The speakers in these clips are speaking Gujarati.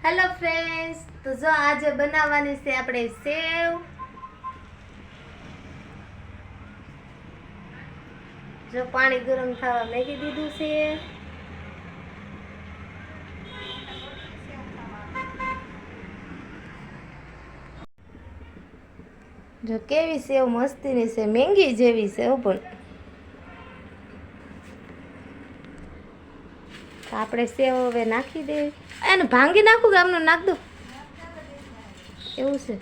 हेलो फ्रेंड्स, तो जो आज बनावવાની છે આપણે સેવ। જો પાણી ગરમ થવા મૂકી દીધું છે। જો કેવી સેવ મસ્તીની છે, મેંગી જેવી છે પણ આપણે સેવ હવે નાખી દેવી। એને ભાંગી નાખું કે આમનું નાખ દો એવું છે।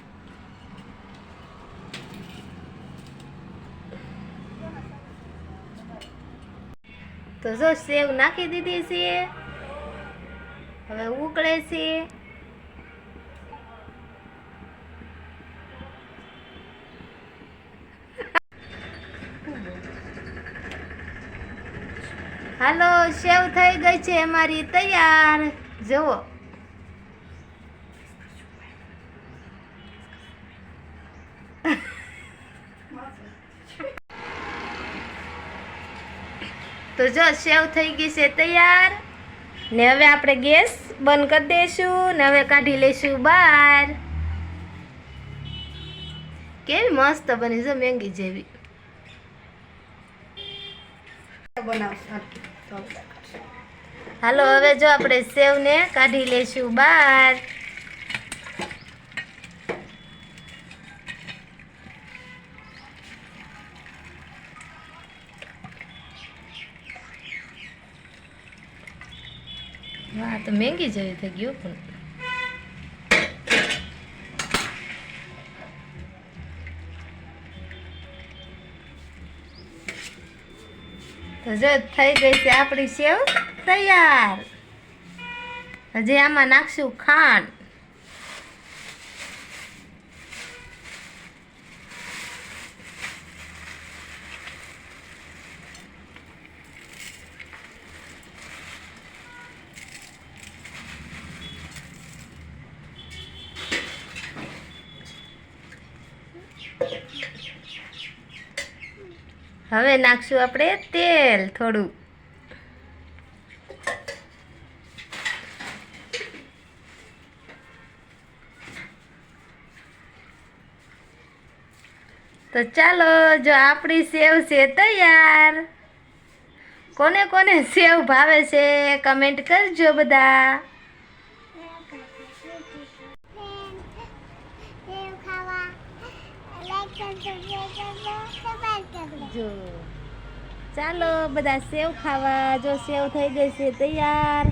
તો જો સેવ નાખી દીધી છે, હવે ઉકળે છે। હાલો, સેવ થઈ ગઈ છે અમારી તૈયાર। જુઓ તો જો સેવ થઈ ગઈ છે તૈયાર ને હવે આપણે ગેસ બંધ કરી દઈશું ને હવે કાઢી લઈશું બહાર। કેવી મસ્ત બની છે, મેંગી જેવી। હાલો હવે જો આપણે સેવ ને કાઢી લઈશું બહાર। વાહ, તો મેંગી જેવી થઈ ગયું પણ તો જો થઈ ગઈ છે આપણી સેવ તૈયાર। હજી આમાં નાખશું ખાંડ। હવે નાખશું આપણે તેલ થોડું। તો ચાલો, જો આપણી સેવ છે તૈયાર। કોને કોને સેવ ભાવે છે કમેન્ટ કરજો બધા। જો ચાલો બધા સેવ ખાવા। જો સેવ થઈ ગઈ છે તૈયાર।